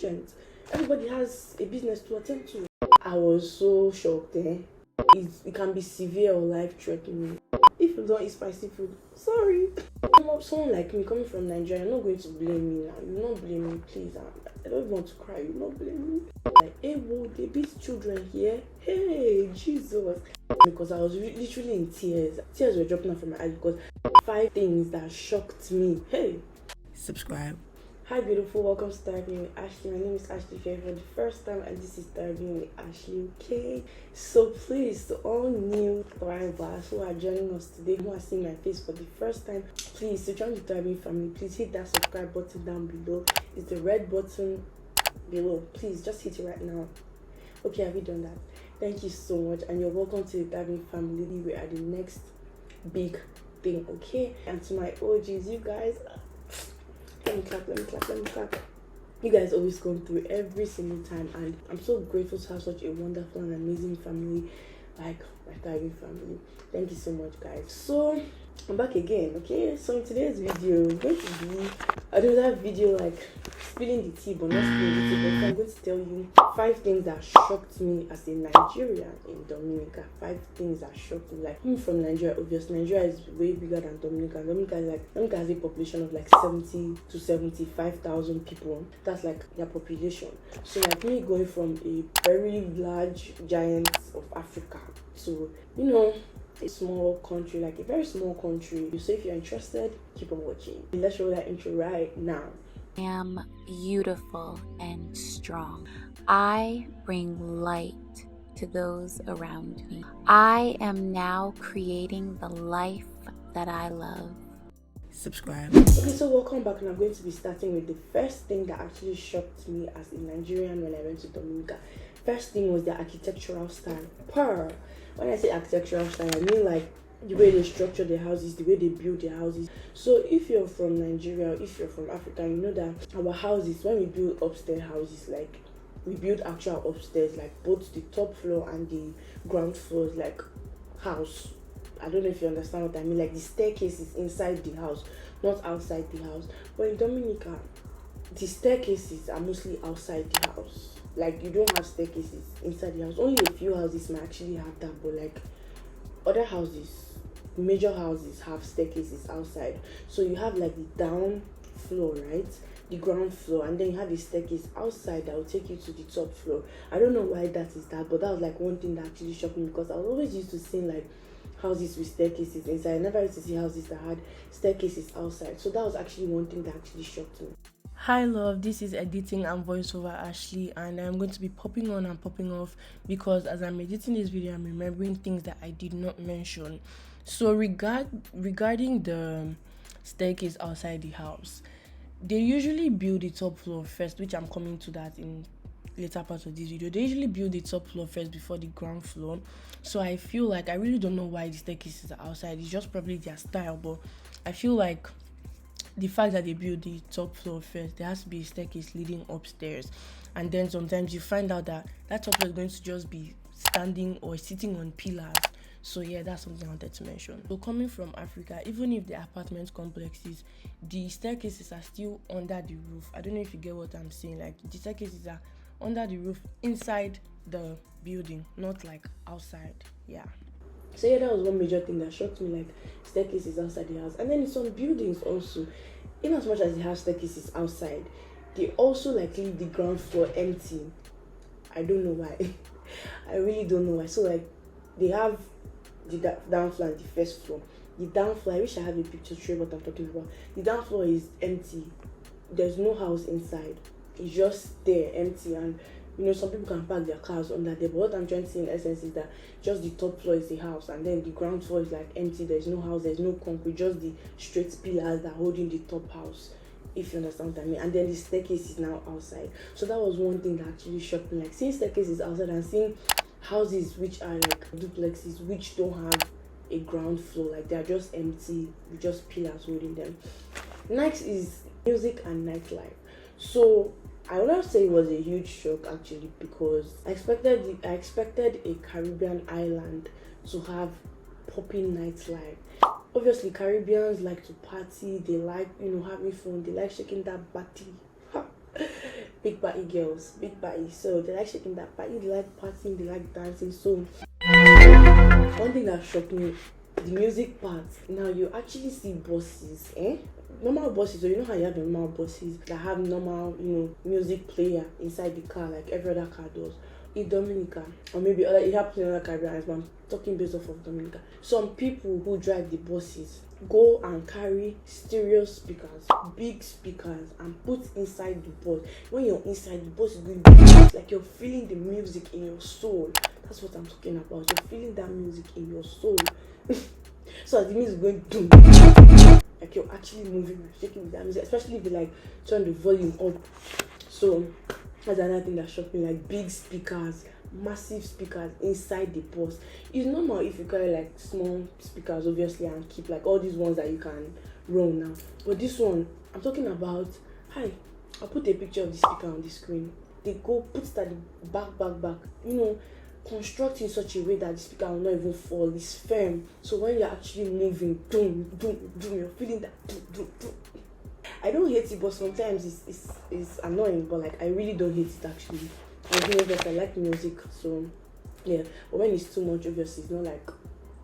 patient. Everybody has a business to attend to. I was so shocked. It can be severe or life-threatening. If you don't eat spicy food, sorry. Someone like me coming from Nigeria, you're not going to blame me now. You're not blame me, please. I don't even want to cry. You're not blame me. Like, hey, whoa, they beat children here. Hey, Jesus. Because I was literally in tears. Tears were dropping out from my eyes because 5 things that shocked me. Hey, subscribe. Hi beautiful, welcome to Thriving with Ashley. My name is Ashley Faye for the first time, and this is Thriving with Ashley, okay? So please, to all new thrivers who are joining us today, who are seeing my face for the first time, please, to join the Thriving family, please hit that subscribe button down below. It's the red button below. Please just hit it right now. Okay, have you done that? Thank you so much, and you're welcome to the Thriving family. We are the next big thing, okay? And to my OGs, you guys, let me clap. You guys always come through every single time, and I'm so grateful to have such a wonderful and amazing family like my Thriving family. Thank you so much, guys. So I'm back again, okay? So in today's video, I'm going to be another video like spilling the tea, but not spilling the tea, but I'm going to tell you 5 things that shocked me as a Nigerian in Dominica. 5 things that shocked me. Like, I'm from Nigeria, obviously. Nigeria is way bigger than Dominica. Dominica has a population of like 70 to 75,000 people. That's like their population. So like me going from a very large giant of Africa to, you know, a small country, like a very small country. So if you're interested, keep on watching. Let's roll that intro right now. I am beautiful and strong. I bring light to those around me. I am now creating the life that I love. Subscribe. Okay, so welcome back, and I'm going to be starting with the first thing that actually shocked me as a Nigerian when I went to Dominica. First thing was the architectural style. When I say architectural style, I mean like the way they structure their houses, the way they build their houses. So if you're from Nigeria, if you're from Africa, you know that our houses, when we build upstairs houses, like we build actual upstairs, like both the top floor and the ground floors, like house. I don't know if you understand what I mean. Like the staircase is inside the house, not outside the house. But in Dominica, the staircases are mostly outside the house. Like you don't have staircases inside the house. Only a few houses might actually have that, but like other houses, major houses have staircases outside. So you have like the down floor, right, the ground floor, and then you have the staircase outside that will take you to the top floor. I don't know why that is that, but that was like one thing that actually shocked me, because I was always used to seeing like houses with staircases inside. I never used to see houses that had staircases outside. So that was actually one thing that actually shocked me. Hi love, this is editing and voiceover Ashley, and I'm going to be popping on and popping off because as I'm editing this video, I'm remembering things that I did not mention. So regarding the staircase outside the house, they usually build the top floor first, which I'm coming to that in later part of this video. They usually build the top floor first before the ground floor. So I feel like I really don't know why the staircases are outside. It's just probably their style, but I feel like the fact that they build the top floor first, there has to be a staircase leading upstairs, and then sometimes you find out that top floor is going to just be standing or sitting on pillars. So yeah, that's something I wanted to mention. So coming from Africa, even if the apartment complexes, the staircases are still under the roof. I don't know if you get what I'm saying. Like the staircases are under the roof inside the building, not like outside. Yeah. So yeah, that was one major thing that shocked me, like staircases outside the house. And then in some buildings also, in as much as they have staircases outside, they also like leave the ground floor empty. I don't know why. I really don't know why. So like they have the down floor and the first floor. The down floor, I wish I have a picture to show what I'm talking about. The down floor is empty. There's no house inside. It's just there, empty, and you know, some people can park their cars under there, but what I'm trying to say in essence is that just the top floor is the house, and then the ground floor is like empty. There's no house, there's no concrete, just the straight pillars that are holding the top house, if you understand what I mean. And then the staircase is now outside. So that was one thing that actually shocked me, like seeing staircases outside and seeing houses which are like duplexes which don't have a ground floor, like they're just empty with just pillars holding them. Next is music and nightlife. So I would not say it was a huge shock actually, because I expected a Caribbean island to have popping nightlife. Obviously, Caribbeans like to party. They like, you know, having fun. They like shaking that body. big body girls, big body. So they like shaking that body, they like partying, they like dancing. So one thing that shocked me, the music part. Now you actually see buses, normal buses. So you know how you have the normal buses that have normal, music player inside the car like every other car does. In Dominica, or maybe other, it happens in other Caribbean, but I'm talking based off of Dominica. Some people who drive the buses go and carry stereo speakers, big speakers, and put inside the bus. When you're inside, the bus is going like you're feeling the music in your soul. That's what I'm talking about. You're feeling that music in your soul. So the music is going doom, like you're actually moving and shaking with that music, especially if you like turn the volume up. So that's another thing that shocked me, like big speakers, massive speakers inside the bus. It's normal if you carry like small speakers, obviously, and keep like all these ones that you can roll now. But this one, I'm talking about, hi, I'll put a picture of the speaker on the screen. They go put it at the back, construct in such a way that the speaker will not even fall. It's firm. So when you're actually moving, boom, boom, boom, you're feeling that boom, boom, boom. I don't hate it, but sometimes it's annoying, but like I really don't hate it actually. I like music, so yeah. But when it's too much, obviously it's not like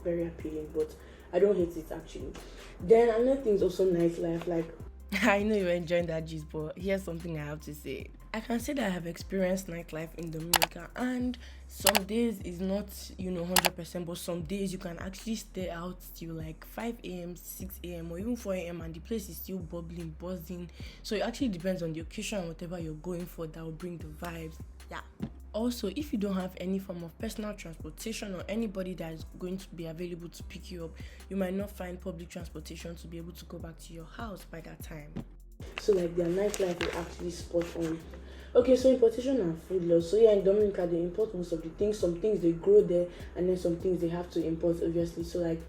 very appealing, but I don't hate it actually. Then another thing is also nightlife. Like I know you're enjoying that gist, but here's something I have to say. I can say that I have experienced nightlife in Dominica, and some days is not 100%, but some days you can actually stay out till like 5 a.m, 6 a.m, or even 4 a.m, and the place is still bubbling, buzzing. So it actually depends on the occasion and whatever you're going for that will bring the vibes. Yeah. Also, if you don't have any form of personal transportation or anybody that is going to be available to pick you up, you might not find public transportation to be able to go back to your house by that time. So like their nightlife is actually spot on. Okay, so importation and food laws. So yeah, in Dominica they import most of the things. Some things they grow there, and then some things they have to import, obviously. So like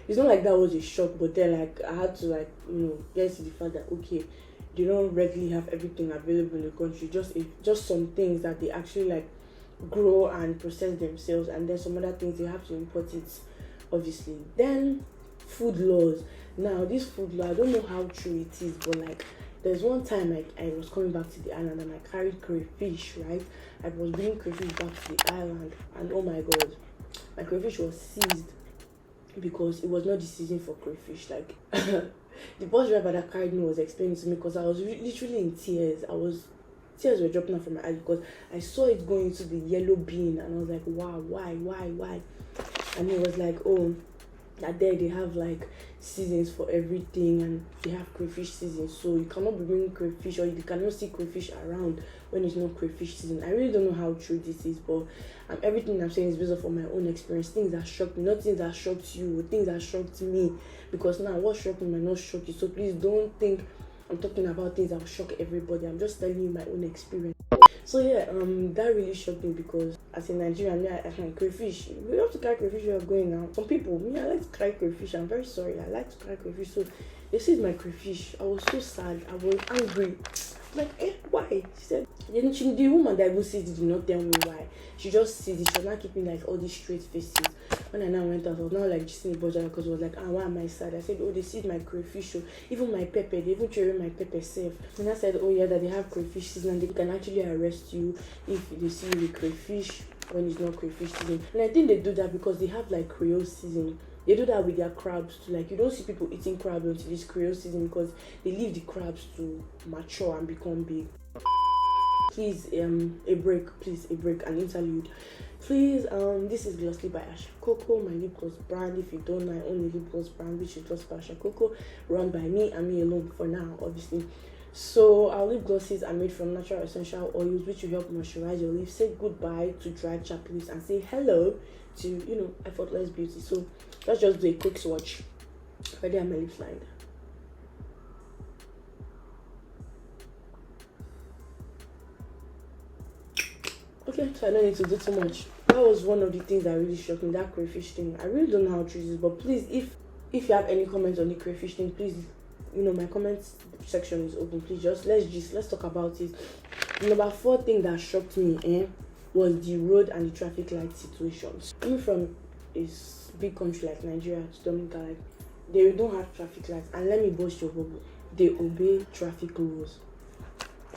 it's not like that was a shock, but then like I had to like get to the fact that okay, they don't regularly have everything available in the country. Just some things that they actually like grow and process themselves, and then some other things they have to import it, obviously. Then food laws. Now this food law, I don't know how true it is, but like there's one time I was coming back to the island and I carried crayfish, right? I was bringing crayfish back to the island, and oh my god, my crayfish was seized because it was not the season for crayfish. Like the bus driver that carried me was explaining to me, because I was literally in tears. Tears were dropping out from my eyes because I saw it going into the yellow bin, and I was like, wow, why? And he was like, oh, that there they have like seasons for everything, and they have crayfish season, so you cannot be bringing crayfish, or you cannot see crayfish around when it's not crayfish season. I really don't know how true this is, but everything I'm saying is based off of my own experience. Things that shocked me, not things that shocked you, or things that shocked me, because now what shocked me might not shock you. So please don't think I'm talking about things that will shock everybody. I'm just telling you my own experience. So yeah, that really shocked me, because as a Nigerian, I can crayfish. We have to carry crayfish where we're going now. Some people, I like to carry crayfish. I'm very sorry, I like to carry crayfish. So they seized my crayfish. I was so sad. I was angry. Like, why? She said, the woman that even seized it did not tell me why. She just seized it. She was not keeping like all these straight faces. When I now went out, I was now like just in the budget, because it was like, why am I sad? I said, oh, they seized my crayfish. So even my pepper, they even threw my pepper safe. And I said, oh yeah, that they have crayfish season, and they can actually arrest you if they see you with crayfish when it's not crayfish season. And I think they do that because they have like Creole season. They do that with their crabs too. Like you don't see people eating crab until this Creole season, because they leave the crabs to mature and become big. Please, a break, an interlude. Please, this is Glossy by Ashacoco, my lip gloss brand. If you don't know, I own a lip gloss brand which is Glossy by Ashacoco, run by me and me alone for now, obviously. So our lip glosses are made from natural essential oils which will help moisturize your lips, say goodbye to dry chapped lips, and say hello to effortless beauty. So let's just do a quick swatch. Already have my lips lined. Okay, so I don't need to do too much. That was one of the things that really shocked me, that crayfish thing. I really don't know how true it is, but please, if you have any comments on the crayfish thing, please, my comments section is open. Please let's talk about it. The number 4 thing that shocked me was the road and the traffic light situations. Coming from a big country like Nigeria to Dominica, like they don't have traffic lights, and let me burst your bubble, they obey traffic rules.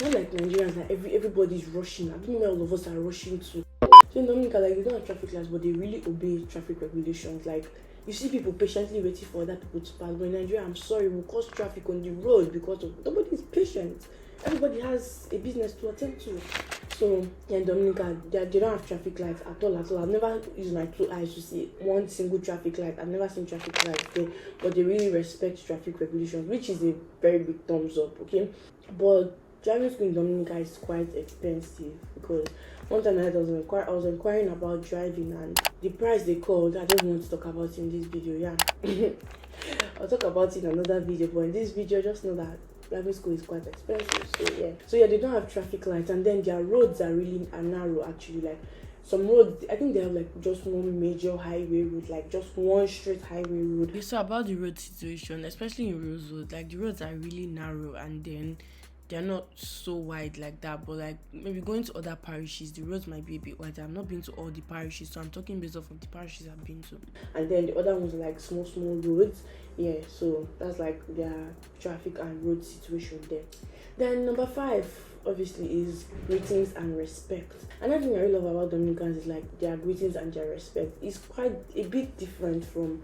not like Nigerians, like everybody's rushing. I don't know where all of us are rushing to. So in Dominica, like, they don't have traffic lights, but they really obey traffic regulations. Like, you see people patiently waiting for other people to pass. But in Nigeria, I'm sorry, we'll cause traffic on the road because of nobody is patient. Everybody has a business to attend to. So in Dominica, they don't have traffic lights at all. I've never used my 2 eyes to see one single traffic light. I've never seen traffic lights there, but they really respect traffic regulations, which is a very big thumbs up. Okay, but driving school in Dominica is quite expensive because one time I was inquiring about driving, and the price they called, I don't want to talk about it in this video. Yeah, I'll talk about it in another video, but in this video, just know that driving school is quite expensive. So yeah, they don't have traffic lights, and then their roads are narrow actually. Like, some roads, I think they have like just one major highway road, like just one straight highway road. Okay, so about the road situation, especially in roseau, like the roads are really narrow, and then they're not so wide like that. But like maybe going to other parishes, the roads might be a bit wider. I've not been to all the parishes, so I'm talking based off of the parishes I've been to. And then the other ones are like small roads. Yeah, so that's like their traffic and road situation there. Then number 5 obviously is greetings and respect. Another thing I really love about Dominicans is like their greetings and their respect. It's quite a bit different from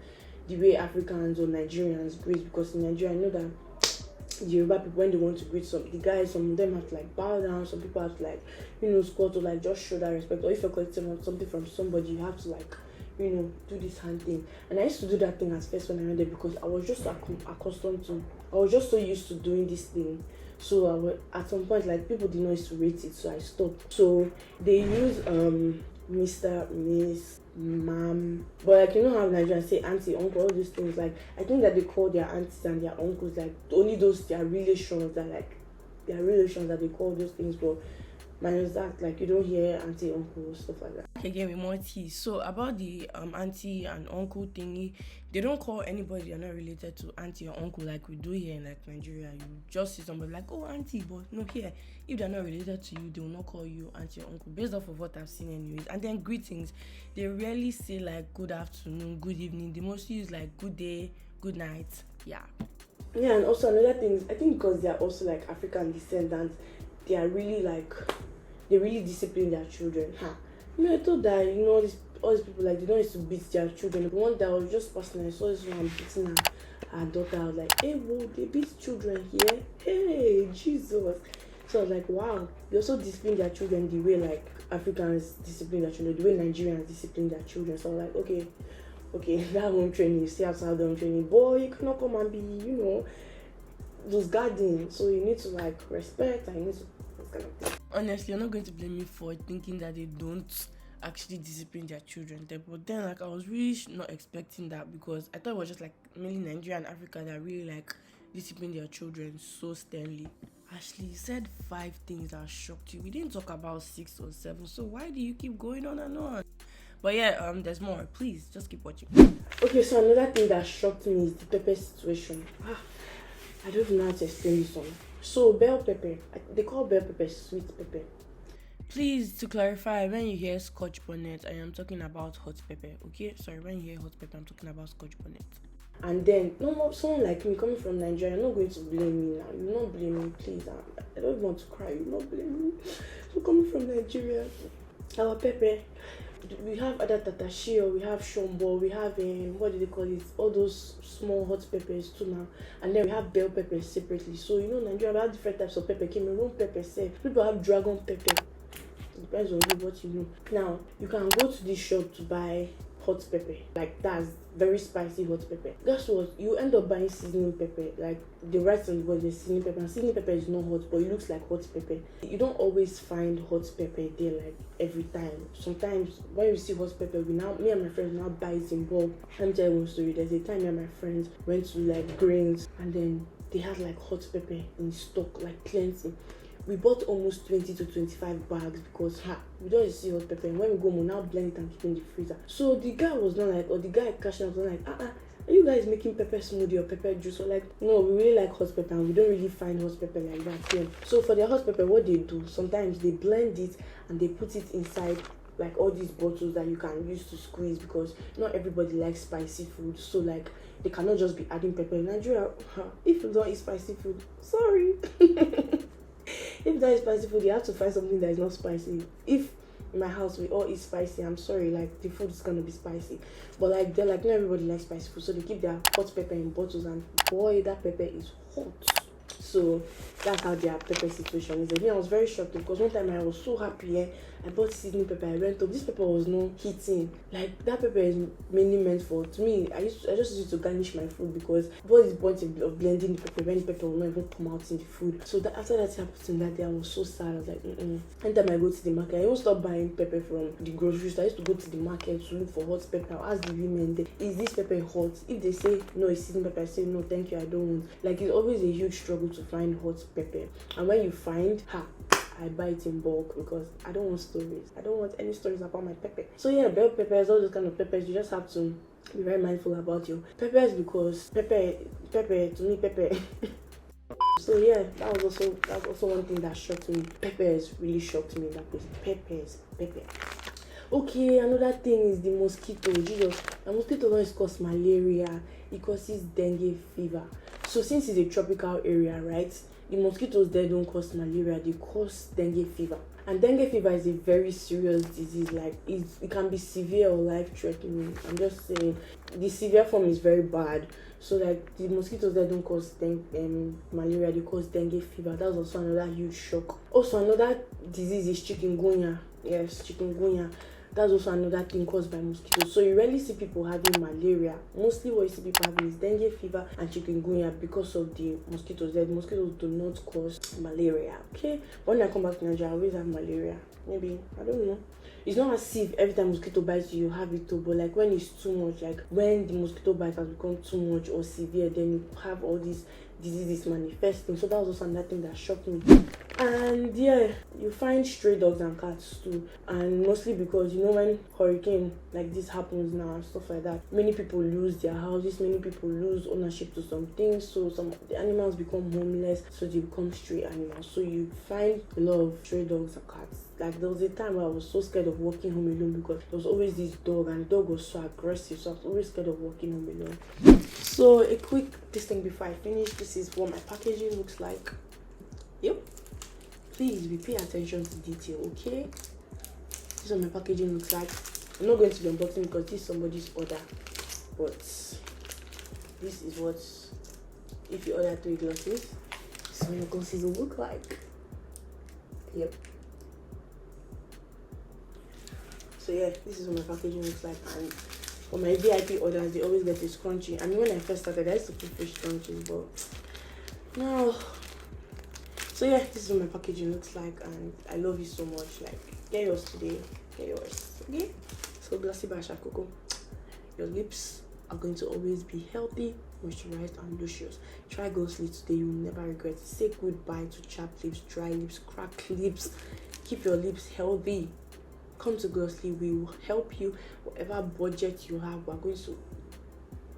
the way Africans or Nigerians greet, because in Nigeria I know that the Yoruba people, when they want to greet some of them have to like bow down, some people have to like, squat or like just show that respect. Or if you're collecting something from somebody, you have to like, do this hand thing. And I used to do that thing at first when I went there, because I was just I was just so used to doing this thing. So at some point, like, people didn't know used to rate it, so I stopped. So they use Mr., Miss, ma'am, but like, how Nigerians say auntie, uncle, all these things. Like, I think that they call their aunties and their uncles like only those their relations that they call those things. But minus that, like, you don't hear auntie, uncle, stuff like that. Again, with more tea. So about the auntie and uncle thingy, they don't call anybody they're not related to auntie or uncle like we do here in like Nigeria. You just see somebody like, oh, auntie, but no, here, if they're not related to you, they will not call you auntie or uncle, based off of what I've seen anyways. And then greetings, they rarely say like good afternoon, good evening. They mostly use like good day, good night. Yeah, and also another thing is, I think because they are also like African descendants, they really discipline their children. I thought that, all these people, like, they don't used to beat their children. But one day I was just passing, I saw this one beating her daughter. I was like, hey, whoa, they beat children here? Hey, Jesus. So I was like, wow, they also discipline their children the way like Africans discipline their children, the way Nigerians discipline their children. So I was like, okay, that home training, you see outside the home training, boy, you cannot come and be, those guardians. So you need to like respect, and you need to this kind of thing. Honestly, you're not going to blame me for thinking that they don't actually discipline their children there. But then, like, I was really not expecting that, because I thought it was just like mainly Nigeria and Africa that really like discipline their children so sternly. Ashley, you said 5 things that shocked you. We didn't talk about 6 or 7, so why do you keep going on and on? But yeah, there's more. Please just keep watching. Okay, so another thing that shocked me is the pepper situation. I don't even know how to explain this one. So bell pepper, they call bell pepper sweet pepper. Please, to clarify, when you hear scotch bonnet, I am talking about hot pepper. Okay, sorry, when you hear hot pepper, I'm talking about scotch bonnet. And then, someone like me coming from Nigeria, you're not going to blame me now. You're not blame me, please. I don't want to cry. You're not blame me. So coming from Nigeria, our pepper, we have other tatashio, we have shombo, we have what do they call it? All those small hot peppers too now. And then we have bell peppers separately. So Nigeria, we have different types of pepper. Cameroon pepper, say people have dragon pepper. It depends on you what you know. Now you can go to this shop to buy hot pepper, like that's very spicy hot pepper. Guess what? You end up buying seasoning pepper, like the rice on the board is seasoning pepper, and seasoning pepper is not hot, but it looks like hot pepper. You don't always find hot pepper there like every time. Sometimes when you see hot pepper, me and my friends now buy it in bulk. Let me tell you one story. There's a time me and my friends went to like grains, and then they had like hot pepper in stock, like plenty. We bought almost 20 to 25 bags because we don't see hot pepper, and when we go home, we now blend it and keep it in the freezer. So the guy was not like, or the guy cashier was not like, are you guys making pepper smoothie or pepper juice? Or like, no, we really like hot pepper and we don't really find hot pepper like that here. So for their hot pepper, what they do, sometimes they blend it and they put it inside like all these bottles that you can use to squeeze, because not everybody likes spicy food. So like, they cannot just be adding pepper. In Nigeria, if you don't eat spicy food, sorry. If that is spicy food, you have to find something that is not spicy. If in my house we all eat spicy, I'm sorry, like the food is gonna be spicy. But like they're like, not everybody likes spicy food, so they keep their hot pepper in bottles, and boy, that pepper is hot. So that's how their pepper situation is. Again, I was very shocked because one time I was so happy. I bought seasoning pepper. I went up. This pepper was not hitting. Like that pepper is mainly meant for, to me, I just used it to garnish my food, because what is the point of blending the pepper when the pepper will not even come out in the food? So that after that happened that day, I was so sad. I was like, Anytime I go to the market, I even stop buying pepper from the grocery store. I used to go to the market to look for hot pepper. I'll ask the women there, is this pepper hot? If they say no, it's seasoning pepper, I say no, thank you, I don't want. Like, it's always a huge struggle to find hot pepper, and when you find I buy it in bulk because I don't want stories. I don't want any stories about my pepper. So yeah, bell peppers, all those kind of peppers, you just have to be very mindful about your peppers, because pepper to me, pepper. So yeah, that was also one thing that shocked me. Peppers really shocked me. That was pepper. Okay, another thing is the mosquito. Jesus, the mosquito don't cause malaria, it causes dengue fever. So since it's a tropical area, right, the mosquitoes there don't cause malaria, they cause dengue fever. And dengue fever is a very serious disease. Like it can be severe or life-threatening. I'm just saying, the severe form is very bad. So like the mosquitoes there don't cause malaria, they cause dengue fever. That's also another huge shock. Also another disease is chikungunya. Yes, chikungunya. That's also another thing caused by mosquitoes. So you rarely see people having malaria. Mostly what you see people having is dengue fever and chikungunya because of the mosquitoes. The mosquitoes do not cause malaria. Okay? When I come back to Nigeria, I always have malaria. Maybe, I don't know. It's not as if every time mosquito bites you, you have it too, but like when it's too much, like when the mosquito bite has become too much or severe, then you have all these diseases manifesting. So that was also another thing that shocked me. And yeah, you find stray dogs and cats too, and mostly because when hurricane like this happens now and stuff like that, many people lose their houses, many people lose ownership to some things, so some of the animals become homeless, so they become stray animals. So you find a lot of stray dogs and cats. Like there was a time where I was so scared of walking home alone because there was always this dog, and the dog was so aggressive, so I was always scared of walking home alone. So a quick thing before I finish. This is what my packaging looks like. Yep. Please be pay attention to detail, okay? This is what my packaging looks like. I'm not going to be unboxing because this is somebody's order, but this is what, if you order 3 glasses, this is what your glasses will look like. Yep. So yeah, this is what my packaging looks like. And for my VIP orders, they always get a scrunchie. I mean, when I first started, I used to put fish scrunchies, but no. So yeah, this is what my packaging looks like, and I love you so much. Like, get yours today, get yours, okay? So glossy by ashacoco. Your lips are going to always be healthy, moisturized, and luscious. Try Glossly today, you will never regret it. Say goodbye to chapped lips, dry lips, cracked lips. Keep your lips healthy. Come to Glossly, we will help you. Whatever budget you have, we're going to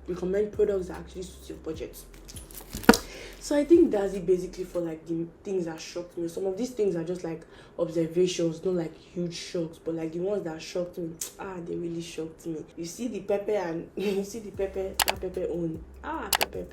recommend products that actually suit your budget. So I think that's it basically for like the things that shocked me. Some of these things are just like observations, not like huge shocks, but like the ones that shocked me, they really shocked me. You see the pepper and you see the pepper, that pepper on. Pepper.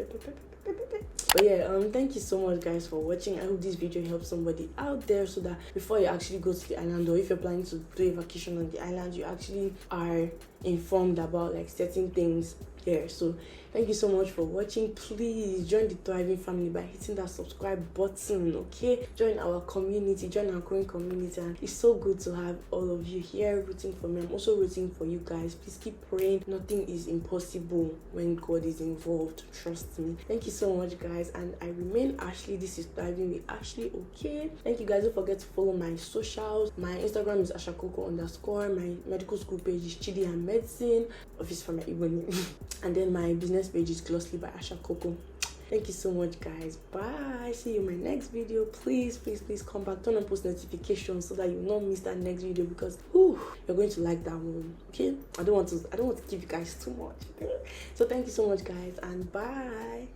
But yeah, thank you so much guys for watching. I hope this video helps somebody out there, so that before you actually go to the island, or if you're planning to do a vacation on the island, you actually are informed about like certain things here. So thank you so much for watching. Please join the thriving family by hitting that subscribe button, okay? Join our community, join our growing community, and it's so good to have all of you here rooting for me. I'm also rooting for you guys. Please keep praying. Nothing is impossible when God is involved, trust me. Thank you so much guys, and I remain Ashley. This is Thriving with Ashley, okay? Thank you guys. Don't forget to follow my socials. My Instagram is ashacoco_. My medical school page is Chidi and Medicine, office for my Igbo name. And then my business page is Glossly by ashacoco. Thank you so much guys. Bye. See you in my next video. Please come back, turn on post notifications so that you will not miss that next video, because you're going to like that one, okay? I don't want to give you guys too much. So thank you so much guys, and bye.